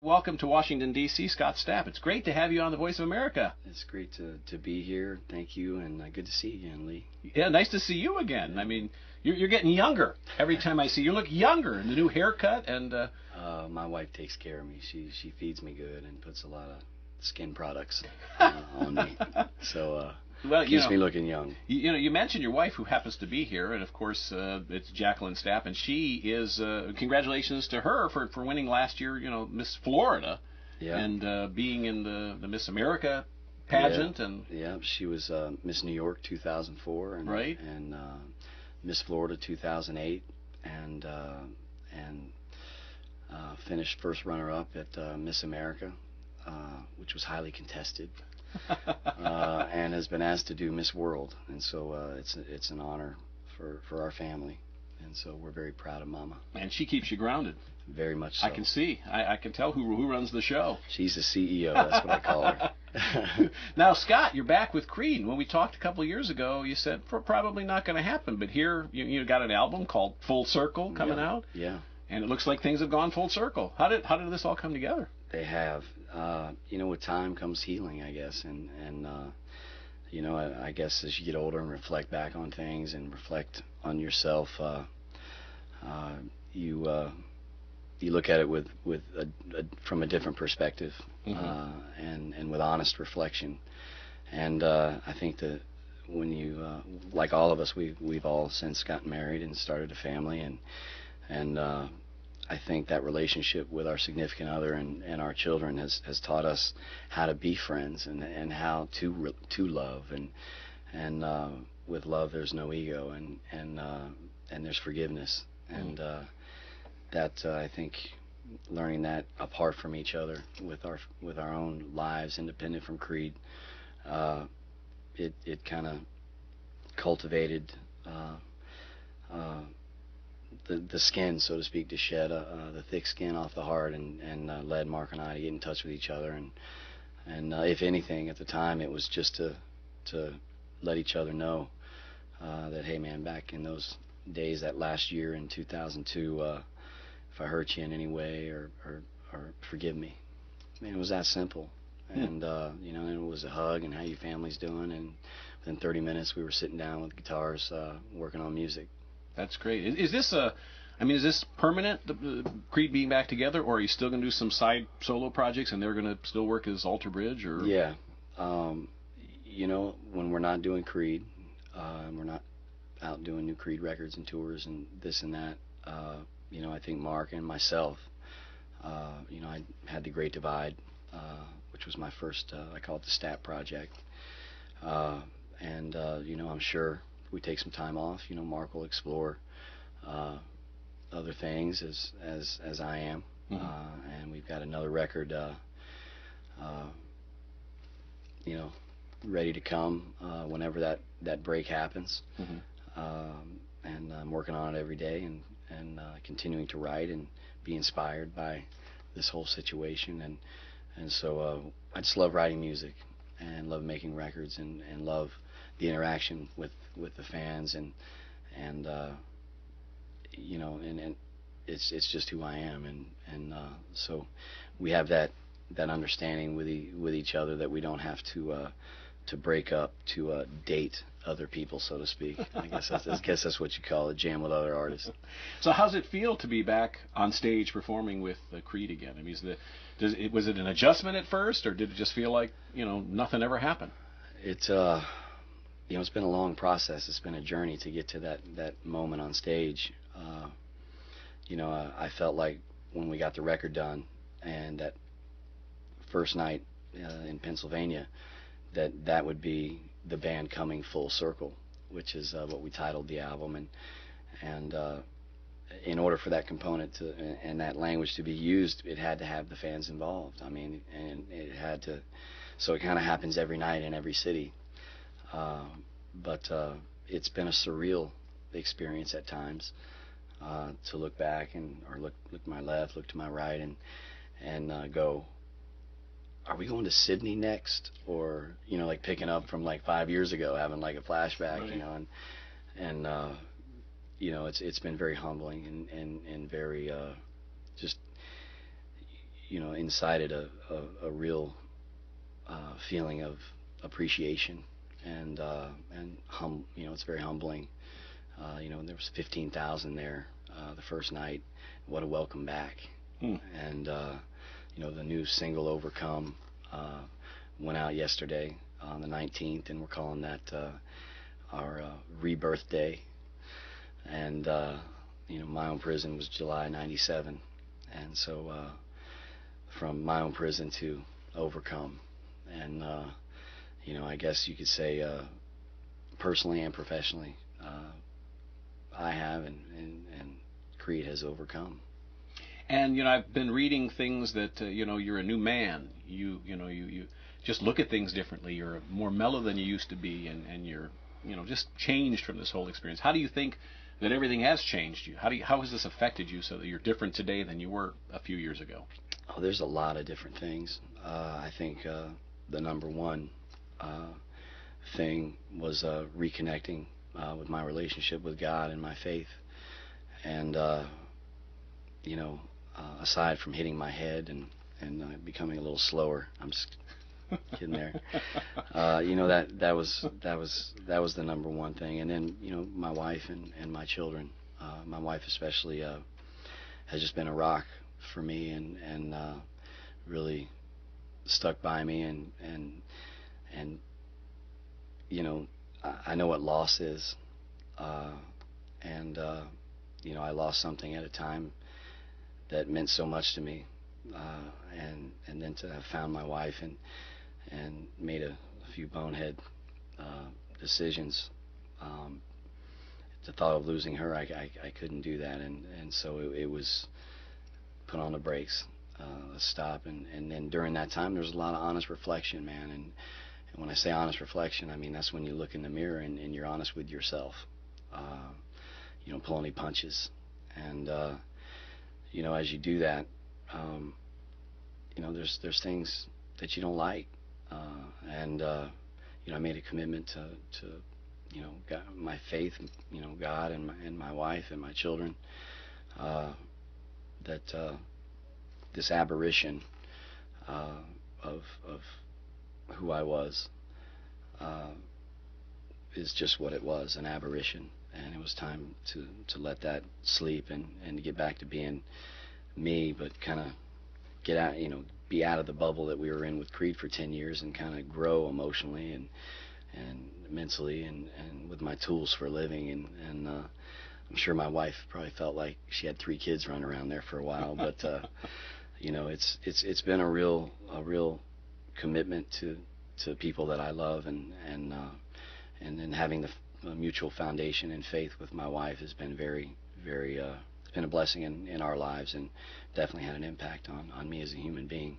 welcome to Washington, D.C., Scott Stapp. It's great to have you on the Voice of America. It's great to be here. Thank you, and good to see you again, Lee. Yeah, nice to see you again. I mean, you're getting younger every time I see you. You look younger, and the new haircut, and... My wife takes care of me. She feeds me good and puts a lot of skin products on me. So... Well, keeps me looking young. You mentioned your wife, who happens to be here, and of course it's Jacqueline Stapp, and she is. Congratulations to her for winning last year. Miss Florida, and being in the Miss America pageant, she was Miss New York 2004, and Miss Florida 2008, and finished first runner-up at Miss America, which was highly contested. And has been asked to do Miss World, and so it's an honor for our family, and so we're very proud of Mama. And she keeps you grounded. Very much so. I can see. I can tell who runs the show. She's the CEO. That's what I call her. Now, Scott, you're back with Creed. When we talked a couple of years ago, you said probably not going to happen, but here you got an album called Full Circle coming out. Yeah. And it looks like things have gone full circle. How did this all come together? They have. With time comes healing, I guess, and I guess as you get older and reflect back on things and reflect on yourself, you look at it from a different perspective, and with honest reflection. And I think that when you, like all of us, we've all since gotten married and started a family, and I think that relationship with our significant other and our children has taught us how to be friends and how to love, and with love there's no ego, and there's forgiveness, and that I think learning that apart from each other with our own lives independent from Creed, it kind of cultivated the skin, so to speak, to shed the thick skin off the heart, and led Mark and I to get in touch with each other, and if anything at the time it was just to let each other know that, hey man, back in those days, that last year in 2002, if I hurt you in any way, or forgive me. I mean, it was that simple. And and it was a hug, and how your family's doing, and within 30 minutes we were sitting down with guitars working on music. That's great. Is this permanent, the Creed being back together, or are you still going to do some side solo projects, and they're going to still work as Alter Bridge? Or yeah, when we're not doing Creed, and we're not out doing new Creed records and tours and this and that, I think Mark and myself, I had the Great Divide, which was my first, I call it the Stapp Project, and I'm sure if we take some time off, Mark will explore other things as I am, and we've got another record, ready to come whenever that break happens, and I'm working on it every day, and continuing to write and be inspired by this whole situation, and so I just love writing music and love making records, and love the interaction with the fans, and it's just who I am, and so we have that understanding with each other that we don't have to break up to date other people, so to speak. I guess that's what you call it, jam with other artists. So how's it feel to be back on stage performing with Creed again? I mean, was it an adjustment at first, or did it just feel like nothing ever happened? It's it's been a long process. It's been a journey to get to that moment on stage. I felt like when we got the record done, and that first night in Pennsylvania, that would be the band coming full circle, which is what we titled the album, and in order for that component and that language to be used, it had to have the fans involved. I mean, and it had to, so it kind of happens every night in every city. But it's been a surreal experience at times, to look back or look to my left, look to my right, and go, are we going to Sydney next? Or like picking up from like 5 years ago, having like a flashback, right. and it's been very humbling and very just incited a real feeling of appreciation and it's very humbling. There was 15,000 there the first night. What a welcome back. And the new single Overcome went out yesterday on the 19th, and we're calling that our rebirth day. And My Own Prison was July '97, and so from My Own Prison to Overcome. And I guess you could say personally and professionally, I have, and Creed has overcome. And I've been reading things that you're a new man. You just look at things differently. You're more mellow than you used to be, and you're just changed from this whole experience. How do you think that everything has changed you? How has this affected you so that you're different today than you were a few years ago? Oh, there's a lot of different things. I think the number one thing was reconnecting with my relationship with God and my faith. And aside from hitting my head and becoming a little slower, I'm just kidding there. That was the number one thing. And then my wife and my children, my wife especially, has just been a rock for me and really stuck by me and I know what loss is, and I lost something at a time that meant so much to me, and then to have found my wife and made a few bonehead decisions. The thought of losing her, I couldn't do that, and so it was put on the brakes, stop, and then during that time there was a lot of honest reflection, man, and when I say honest reflection, I mean that's when you look in the mirror and you're honest with yourself. You don't pull any punches, and as you do that, there's things that you don't like, and I made a commitment to God, my faith, God and my wife and my children, that this aberration of who I was is just what it was, an aberration, and it was time to let that sleep and to get back to being me, but kind of get out, be out of the bubble that we were in with Creed for 10 years and kind of grow emotionally and mentally and with my tools for living, and I'm sure my wife probably felt like she had 3 kids running around there for a while, but it's been a real commitment to people that I love, and then having the mutual foundation and faith with my wife has been very, very it's been a blessing in our lives, and definitely had an impact on me as a human being.